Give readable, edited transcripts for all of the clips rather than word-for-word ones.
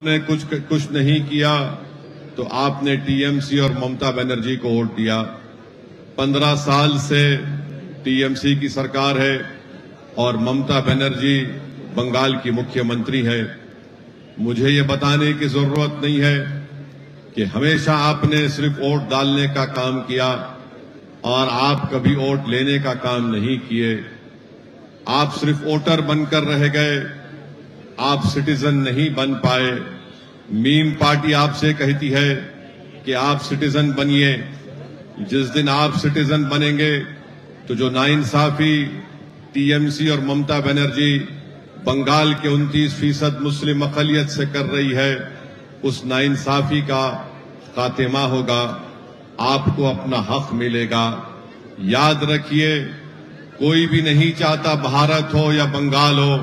ने कुछ नहीं किया तो आपने टीएमसी और ममता बनर्जी को वोट दिया। 15 साल से टीएमसी की सरकार है और ममता बनर्जी बंगाल की मुख्यमंत्री है। मुझे ये बताने की जरूरत नहीं है कि हमेशा आपने सिर्फ वोट डालने का काम किया और आप कभी वोट लेने का काम नहीं किए। आप सिर्फ वोटर बनकर रह गए, आप सिटीजन नहीं बन पाए। मीम पार्टी आपसे कहती है कि आप सिटीजन बनिए। जिस दिन आप सिटीजन बनेंगे तो जो नाइंसाफी टीएमसी और ममता बनर्जी बंगाल के 29% मुस्लिम अक़लियत से कर रही है, उस नाइंसाफी का खात्मा होगा, आपको अपना हक मिलेगा। याद रखिए, कोई भी नहीं चाहता भारत हो या बंगाल हो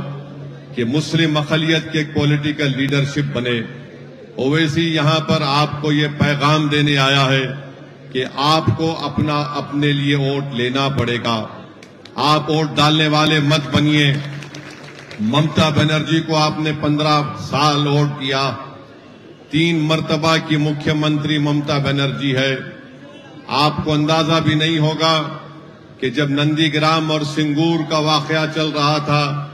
कि मुस्लिम अक़लियत के पॉलिटिकल लीडरशिप बने। ओवैसी यहां पर आपको ये पैगाम देने आया है कि आपको अपने लिए वोट लेना पड़ेगा। आप वोट डालने वाले मत बनिए। ममता बनर्जी को आपने 15 साल वोट दिया। 3 मर्तबा की मुख्यमंत्री ममता बनर्जी है। आपको अंदाजा भी नहीं होगा कि जब नंदीग्राम और सिंगूर का वाकया चल रहा था,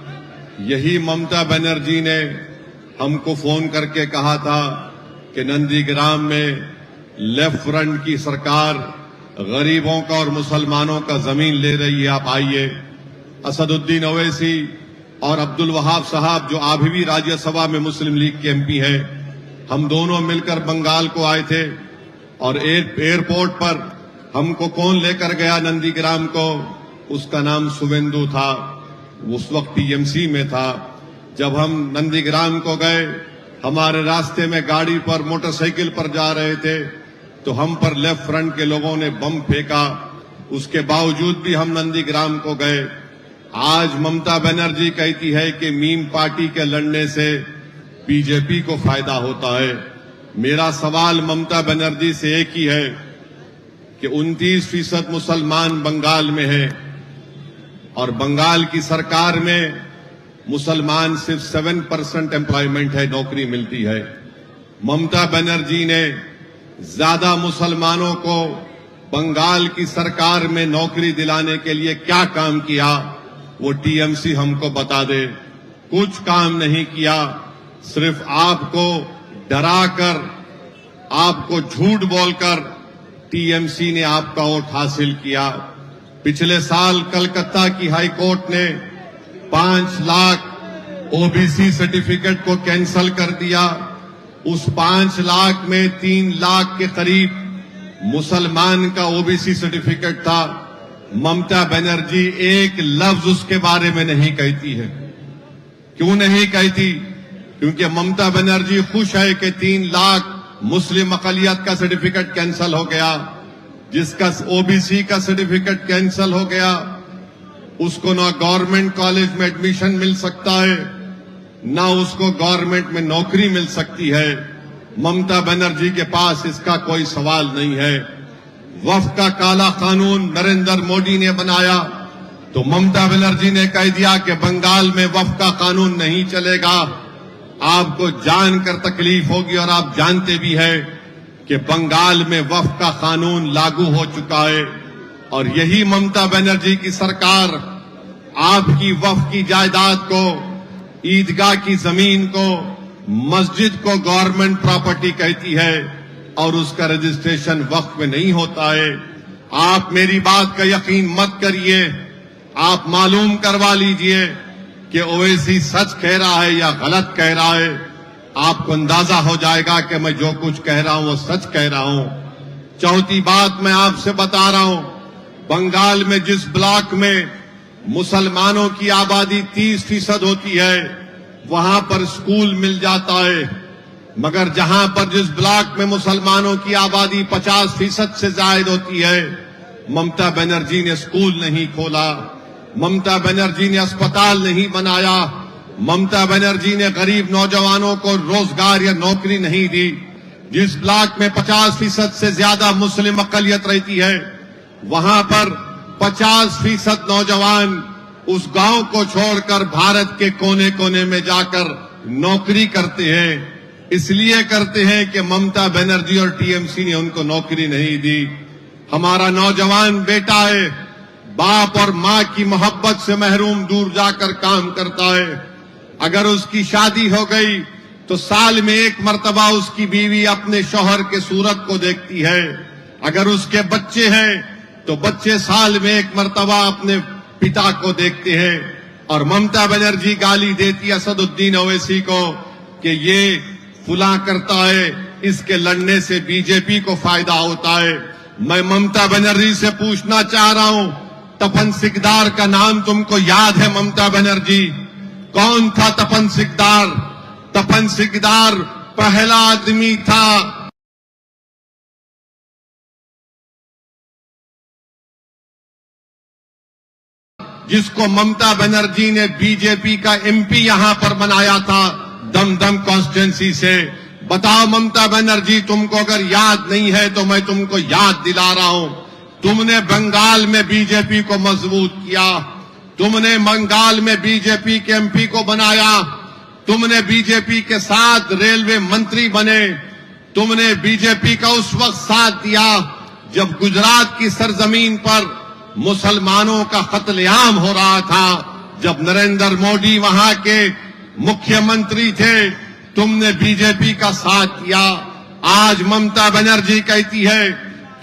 यही ममता बनर्जी ने हमको फोन करके कहा था कि नंदीग्राम में लेफ्ट फ्रंट की सरकार गरीबों का और मुसलमानों का जमीन ले रही है, आप आइए। असदुद्दीन ओवैसी और अब्दुल वहाब साहब, जो अभी भी राज्यसभा में मुस्लिम लीग के एमपी हैं, हम दोनों मिलकर बंगाल को आए थे और एयरपोर्ट पर हमको कौन लेकर गया नंदीग्राम को? उसका नाम शुवेंदु था, उस वक्त टीएमसी में था। जब हम नंदीग्राम को गए, हमारे रास्ते में गाड़ी पर मोटरसाइकिल पर जा रहे थे तो हम पर लेफ्ट फ्रंट के लोगों ने बम फेंका। उसके बावजूद भी हम नंदीग्राम को गए। आज ममता बनर्जी कहती है कि मीम पार्टी के लड़ने से बीजेपी को फायदा होता है। मेरा सवाल ममता बनर्जी से एक ही है कि 29% मुसलमान बंगाल में है और बंगाल की सरकार में मुसलमान सिर्फ 7% एम्प्लॉयमेंट है, नौकरी मिलती है। ममता बनर्जी ने ज्यादा मुसलमानों को बंगाल की सरकार में नौकरी दिलाने के लिए क्या काम किया, वो टीएमसी हमको बता दे। कुछ काम नहीं किया, सिर्फ आपको डराकर, आपको झूठ बोलकर टीएमसी ने आपका वोट हासिल किया। पिछले साल कलकत्ता की हाई कोर्ट ने 5 लाख ओबीसी सर्टिफिकेट को कैंसल कर दिया। उस 5 लाख में 3 लाख के करीब मुसलमान का ओबीसी सर्टिफिकेट था। ममता बनर्जी एक लफ्ज उसके बारे में नहीं कहती है। क्यों नहीं कहती? क्योंकि ममता बनर्जी खुश है कि 3 लाख मुस्लिम अक़लियत का सर्टिफिकेट कैंसल हो गया। जिसका ओबीसी का सर्टिफिकेट कैंसल हो गया, उसको ना गवर्नमेंट कॉलेज में एडमिशन मिल सकता है, ना उसको गवर्नमेंट में नौकरी मिल सकती है। ममता बनर्जी के पास इसका कोई सवाल नहीं है। वक्फ का काला कानून नरेंद्र मोदी ने बनाया तो ममता बनर्जी ने कह दिया कि बंगाल में वक्फ का कानून नहीं चलेगा। आपको जानकर तकलीफ होगी और आप जानते भी हैं कि बंगाल में वक्फ का कानून लागू हो चुका है और यही ममता बनर्जी की सरकार आपकी वक्फ की जायदाद को, ईदगाह की जमीन को, मस्जिद को गवर्नमेंट प्रॉपर्टी कहती है और उसका रजिस्ट्रेशन वक्फ में नहीं होता है। आप मेरी बात का यकीन मत करिए, आप मालूम करवा लीजिए कि ओवैसी सच कह रहा है या गलत कह रहा है। आपको अंदाजा हो जाएगा कि मैं जो कुछ कह रहा हूं वो सच कह रहा हूं। चौथी बात मैं आपसे बता रहा हूं, बंगाल में जिस ब्लॉक में मुसलमानों की आबादी 30% होती है, वहां पर स्कूल मिल जाता है, मगर जहां पर जिस ब्लॉक में मुसलमानों की आबादी 50% से ज्यादा होती है, ममता बनर्जी ने स्कूल नहीं खोला, ममता बनर्जी ने अस्पताल नहीं बनाया, ममता बनर्जी ने गरीब नौजवानों को रोजगार या नौकरी नहीं दी। जिस ब्लॉक में 50% से ज्यादा मुस्लिम अक़लियत रहती है, वहां पर 50% नौजवान उस गांव को छोड़कर भारत के कोने कोने में जाकर नौकरी करते हैं। इसलिए करते हैं कि ममता बनर्जी और टीएमसी ने उनको नौकरी नहीं दी। हमारा नौजवान बेटा है, बाप और मां की मोहब्बत से महरूम दूर जाकर काम करता है। अगर उसकी शादी हो गई तो साल में एक मर्तबा उसकी बीवी अपने शौहर के सूरत को देखती है। अगर उसके बच्चे हैं तो बच्चे साल में एक मर्तबा अपने पिता को देखते हैं। और ममता बनर्जी गाली देती है असदुद्दीन ओवैसी को कि ये फुला करता है, इसके लड़ने से बीजेपी को फायदा होता है। मैं ममता बनर्जी से पूछना चाह रहा हूं, तपन सिकदार का नाम तुमको याद है? ममता बनर्जी, कौन था तपन सिकदार? तपन सिकदार पहला आदमी था जिसको ममता बनर्जी ने बीजेपी का एमपी यहां पर बनाया था, दमदम कॉन्स्टिट्यूंसी से। बताओ ममता बनर्जी, तुमको अगर याद नहीं है तो मैं तुमको याद दिला रहा हूं। तुमने बंगाल में बीजेपी को मजबूत किया, तुमने बंगाल में बीजेपी के एमपी को बनाया, तुमने बीजेपी के साथ रेलवे मंत्री बने, तुमने बीजेपी का उस वक्त साथ दिया जब गुजरात की सरजमीन पर मुसलमानों का कत्लेआम हो रहा था, जब नरेंद्र मोदी वहां के मुख्यमंत्री थे। तुमने बीजेपी का साथ दिया। आज ममता बनर्जी कहती है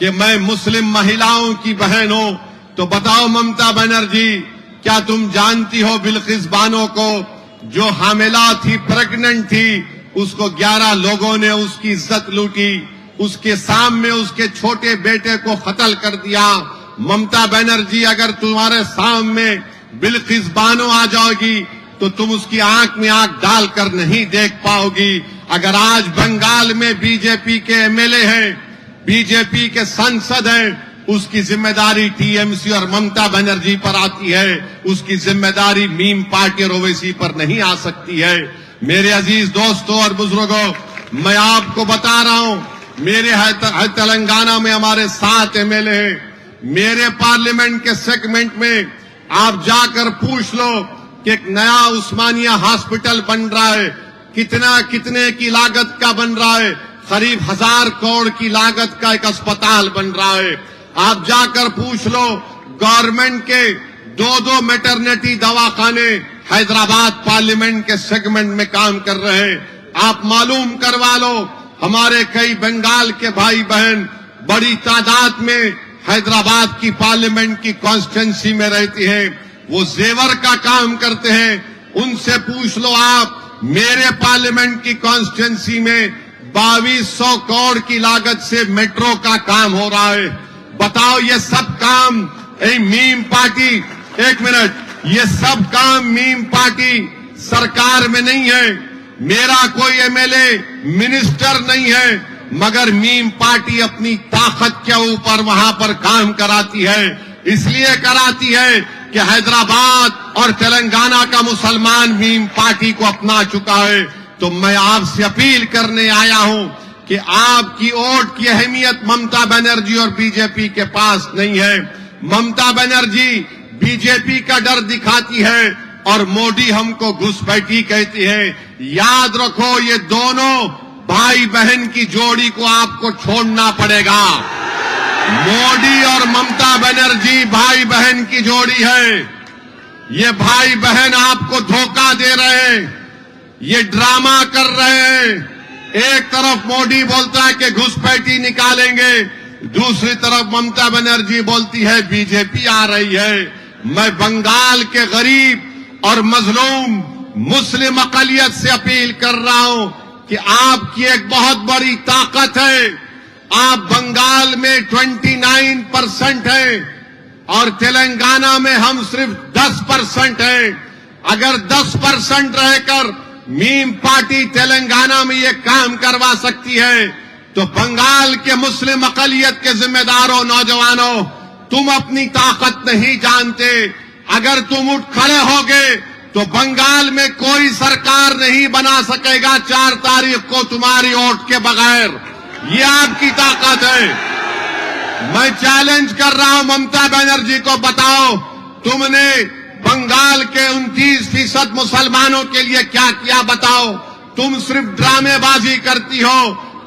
कि मैं मुस्लिम महिलाओं की बहन हूं। तो बताओ ममता बनर्जी, क्या तुम जानती हो बिल्किस बानो को, जो हामिला थी, प्रेग्नेंट थी, उसको 11 लोगों ने उसकी इज्जत लूटी, उसके सामने उसके छोटे बेटे को कत्ल कर दिया। ममता बनर्जी, अगर तुम्हारे सामने बिल्किस बानो आ जाओगी तो तुम उसकी आंख में आंख डालकर नहीं देख पाओगी। अगर आज बंगाल में बीजेपी के एमएलए हैं, बीजेपी के सांसद हैं, उसकी जिम्मेदारी टीएमसी और ममता बनर्जी पर आती है, उसकी जिम्मेदारी मीम पार्टी और ओवैसी पर नहीं आ सकती है। मेरे अजीज दोस्तों और बुजुर्गों, मैं आपको बता रहा हूं, मेरे तेलंगाना में हमारे 7 एमएलए हैं। मेरे पार्लियामेंट के सेगमेंट में आप जाकर पूछ लो कि एक नया उस्मानिया हॉस्पिटल बन रहा है, कितने की लागत का बन रहा है? करीब 1000 करोड़ की लागत का एक अस्पताल बन रहा है। आप जाकर पूछ लो, गवर्नमेंट के 2 मैटरनिटी दवाखाने हैदराबाद पार्लियामेंट के सेगमेंट में काम कर रहे हैं। आप मालूम करवा लो, हमारे कई बंगाल के भाई बहन बड़ी तादाद में हैदराबाद की पार्लियामेंट की कॉन्स्टिट्यूंसी में रहती हैं, वो जेवर का काम करते हैं। उनसे पूछ लो आप, मेरे पार्लियामेंट की कॉन्स्टिट्यूंसी में 2200 करोड़ की लागत से मेट्रो का काम हो रहा है। बताओ, ये सब काम मीम पार्टी, एक मिनट, ये सब काम मीम पार्टी सरकार में नहीं है। मेरा कोई एमएलए मिनिस्टर नहीं है, मगर मीम पार्टी अपनी ताकत के ऊपर वहां पर काम कराती है। इसलिए कराती है कि हैदराबाद और तेलंगाना का मुसलमान मीम पार्टी को अपना चुका है। तो मैं आपसे अपील करने आया हूं कि आपकी वोट की अहमियत ममता बनर्जी और बीजेपी के पास नहीं है। ममता बनर्जी बीजेपी का डर दिखाती है और मोदी हमको घुसपैठी कहती है। याद रखो, ये दोनों भाई बहन की जोड़ी को आपको छोड़ना पड़ेगा। मोदी और ममता बनर्जी भाई बहन की जोड़ी है। ये भाई बहन आपको धोखा दे रहे हैं, ये ड्रामा कर रहे हैं। एक तरफ मोदी बोलता है कि घुसपैठी निकालेंगे, दूसरी तरफ ममता बनर्जी बोलती है बीजेपी आ रही है। मैं बंगाल के गरीब और मजलूम मुस्लिम अकलियत से अपील कर रहा हूं कि आपकी एक बहुत बड़ी ताकत है। आप बंगाल में 29% हैं और तेलंगाना में हम सिर्फ 10% हैं। अगर 10% रहकर मीम पार्टी तेलंगाना में ये काम करवा सकती है, तो बंगाल के मुस्लिम अकलियत के जिम्मेदारों, नौजवानों, तुम अपनी ताकत नहीं जानते। अगर तुम उठ खड़े होगे तो बंगाल में कोई सरकार नहीं बना सकेगा 4 तारीख को तुम्हारी वोट के बगैर। ये आपकी ताकत है। मैं चैलेंज कर रहा हूं ममता बनर्जी को, बताओ तुमने बंगाल के 29% मुसलमानों के लिए क्या किया? बताओ, तुम सिर्फ ड्रामेबाजी करती हो।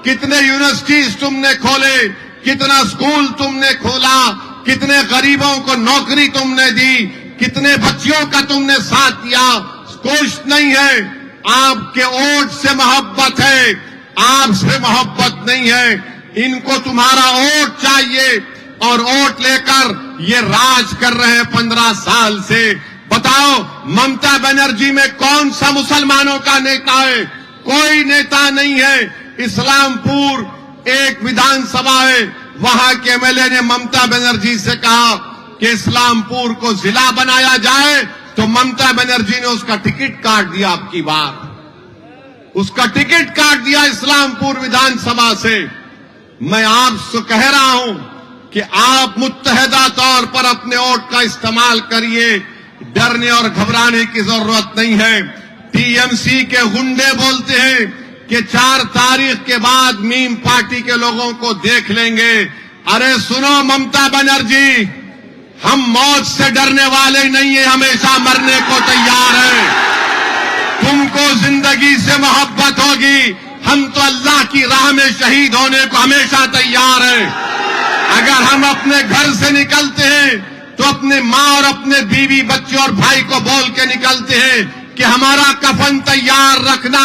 कितने यूनिवर्सिटीज तुमने खोले, कितना स्कूल तुमने खोला, कितने गरीबों को नौकरी तुमने दी, कितने बच्चियों का तुमने साथ दिया। कुछ नहीं है। आपके वोट से मोहब्बत है, आपसे मोहब्बत नहीं है। इनको तुम्हारा वोट चाहिए और वोट लेकर ये राज कर रहे हैं 15 साल से। बताओ, ममता बनर्जी में कौन सा मुसलमानों का नेता है? कोई नेता नहीं है। इस्लामपुर एक विधानसभा है, वहां के एमएलए ने ममता बनर्जी से कहा कि इस्लामपुर को जिला बनाया जाए, तो ममता बनर्जी ने उसका टिकट काट दिया। अब की बार उसका टिकट काट दिया इस्लामपुर विधानसभा से। मैं आपसे कह रहा हूं कि आप मुत्तहदा तौर पर अपने वोट का इस्तेमाल करिए। डरने और घबराने की जरूरत नहीं है। टीएमसी के गुंडे बोलते हैं कि 4 तारीख के बाद मीम पार्टी के लोगों को देख लेंगे। अरे सुनो ममता बनर्जी, हम मौत से डरने वाले नहीं है, हमेशा मरने को तैयार है। तुमको जिंदगी से मोहब्बत होगी, हम तो अल्लाह की राह में शहीद होने को हमेशा तैयार है। अगर हम अपने घर से निकलते हैं तो अपने माँ और अपने बीवी, बच्चे और भाई को बोल के निकलते हैं कि हमारा कफन तैयार रखना,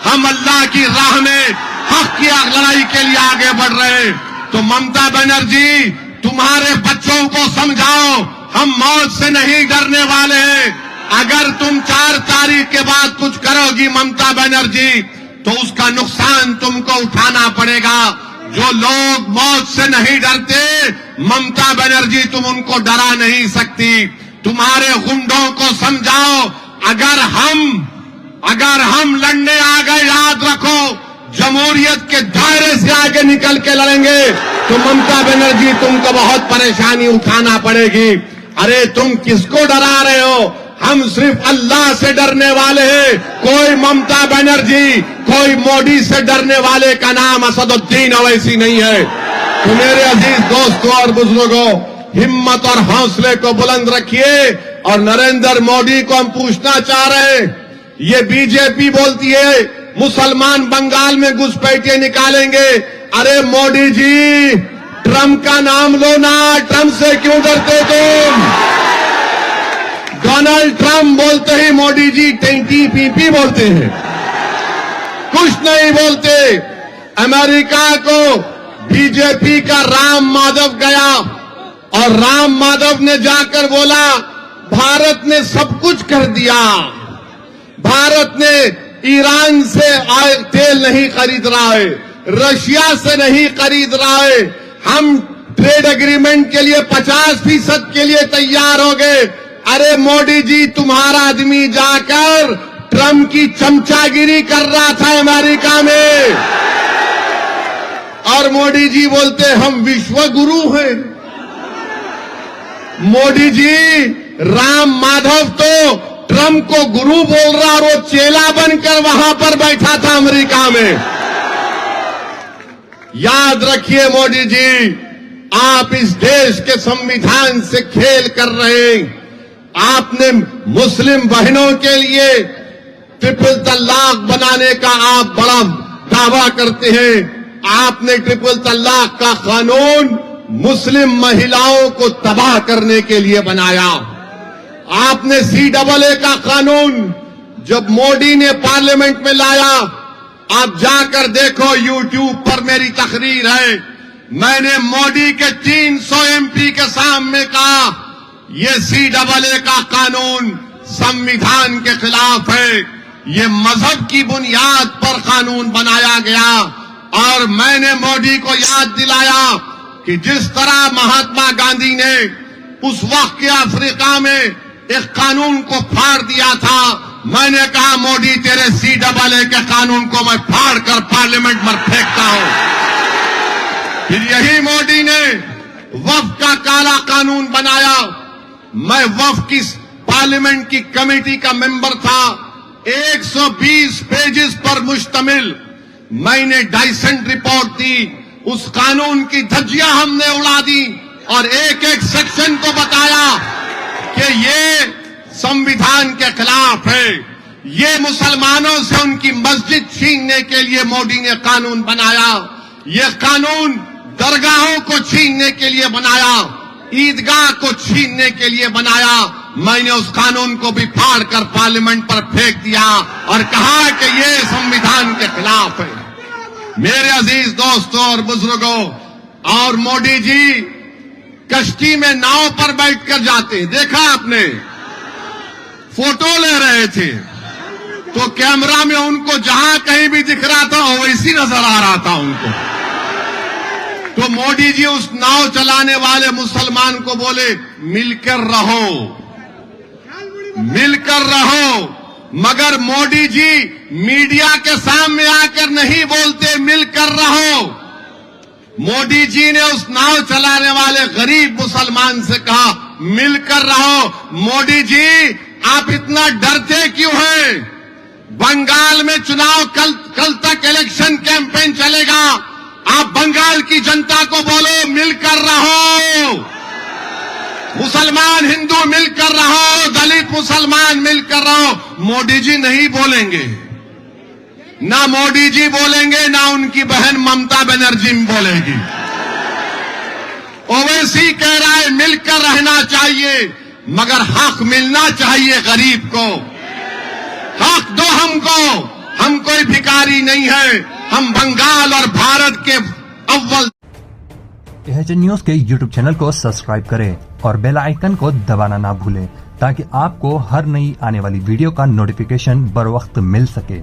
हम अल्लाह की राह में हक की लड़ाई के लिए आगे बढ़ रहे हैं। तो ममता बनर्जी, तुम्हारे बच्चों को समझाओ, हम मौत से नहीं डरने वाले हैं। अगर तुम 4 तारीख के बाद कुछ करोगी ममता बनर्जी, तो उसका नुकसान तुमको उठाना पड़ेगा। जो लोग मौत से नहीं डरते, ममता बनर्जी तुम उनको डरा नहीं सकती। तुम्हारे गुंडों को समझाओ, अगर हम लड़ने आ गए, याद रखो, जमहूरियत के दायरे से आगे निकल के लड़ेंगे तो ममता बनर्जी तुमको बहुत परेशानी उठाना पड़ेगी। अरे तुम किसको डरा रहे हो? हम सिर्फ अल्लाह से डरने वाले हैं। कोई ममता बनर्जी, कोई मोदी से डरने वाले का नाम असदुद्दीन ओवैसी नहीं है। तो मेरे अजीज दोस्तों और बुजुर्गों, हिम्मत और हौसले को बुलंद रखिए। और नरेंद्र मोदी को हम पूछना चाह रहे हैं, ये बीजेपी बोलती है मुसलमान बंगाल में घुसपैठिए निकालेंगे। अरे मोदी जी, ट्रंप का नाम लो ना, ट्रंप से क्यों डरते तुम? डोनाल्ड ट्रंप बोलते ही मोदी जी टीपीपी बोलते हैं, कुछ नहीं बोलते। अमेरिका को बीजेपी का राम माधव गया और राम माधव ने जाकर बोला, भारत ने सब कुछ कर दिया, भारत ने ईरान से तेल नहीं खरीद रहा है, रशिया से नहीं खरीद रहा है, हम ट्रेड एग्रीमेंट के लिए 50% के लिए तैयार हो गए। अरे मोदी जी, तुम्हारा आदमी जाकर ट्रंप की चमचागिरी कर रहा था अमेरिका में, और मोदी जी बोलते हम विश्व गुरु हैं। मोदी जी, राम माधव तो ट्रंप को गुरु बोल रहा और वो चेला बनकर वहां पर बैठा था अमेरिका में। याद रखिए मोदी जी, आप इस देश के संविधान से खेल कर रहे हैं। आपने मुस्लिम बहनों के लिए ट्रिपल तलाक बनाने का आप बड़ा दावा करते हैं। आपने ट्रिपल तलाक का कानून मुस्लिम महिलाओं को तबाह करने के लिए बनाया। आपने CAA का कानून जब मोदी ने पार्लियामेंट में लाया, आप जाकर देखो, YouTube पर मेरी तकरीर है। मैंने मोदी के 300 MP के सामने कहा, ये CAA का कानून संविधान के खिलाफ है, ये मजहब की बुनियाद पर कानून बनाया गया। और मैंने मोदी को याद दिलाया कि जिस तरह महात्मा गांधी ने उस वक्त के अफ्रीका में एक कानून को फाड़ दिया था, मैंने कहा मोदी, तेरे CAA के कानून को मैं फाड़ कर पार्लियामेंट में फेंकता हूं। फिर यही मोदी ने वक्फ का काला कानून बनाया। मैं वक्फ की पार्लियामेंट की कमेटी का मेंबर था। 120 पेजेस पर मुश्तमिल मैंने डाइसेंट रिपोर्ट दी। उस कानून की धज्जियां हमने उड़ा दी और एक एक सेक्शन को बताया कि ये संविधान के खिलाफ है, ये मुसलमानों से उनकी मस्जिद छीनने के लिए मोदी ने कानून बनाया। ये कानून दरगाहों को छीनने के लिए बनाया, ईदगाह को छीनने के लिए बनाया। मैंने उस कानून को भी फाड़ कर पार्लियामेंट पर फेंक दिया और कहा कि ये संविधान के खिलाफ है। मेरे अजीज दोस्तों और बुजुर्गों, और मोदी जी कश्ती में नाव पर बैठकर जाते, देखा आपने, फोटो ले रहे थे तो कैमरा में उनको जहां कहीं भी दिख रहा था वैसी नजर आ रहा था उनको। तो मोदी जी उस नाव चलाने वाले मुसलमान को बोले, मिलकर रहो, मिलकर रहो। मगर मोदी जी मीडिया के सामने आकर नहीं बोलते मिलकर रहो। मोदी जी ने उस नाव चलाने वाले गरीब मुसलमान से कहा, मिलकर रहो। मोदी जी, आप इतना डरते क्यों हैं? बंगाल में चुनाव कल तक इलेक्शन कैंपेन चलेगा। आप बंगाल की जनता को बोलो मिलकर रहो, मुसलमान हिंदू मिलकर रहो, दलित मुसलमान मिलकर रहो। मोदी जी नहीं बोलेंगे, ना मोदी जी बोलेंगे, ना उनकी बहन ममता बनर्जी बोलेगी। ओवैसी कह रहा है मिलकर रहना चाहिए, मगर हक मिलना चाहिए गरीब को। हक दो हमको, हम कोई भिखारी नहीं है, हम बंगाल और भारत के अव्वल। एचएन न्यूज के यूट्यूब चैनल को सब्सक्राइब करें और बेल आइकन को दबाना ना भूलें ताकि आपको हर नई आने वाली वीडियो का नोटिफिकेशन बर वक्त मिल सके।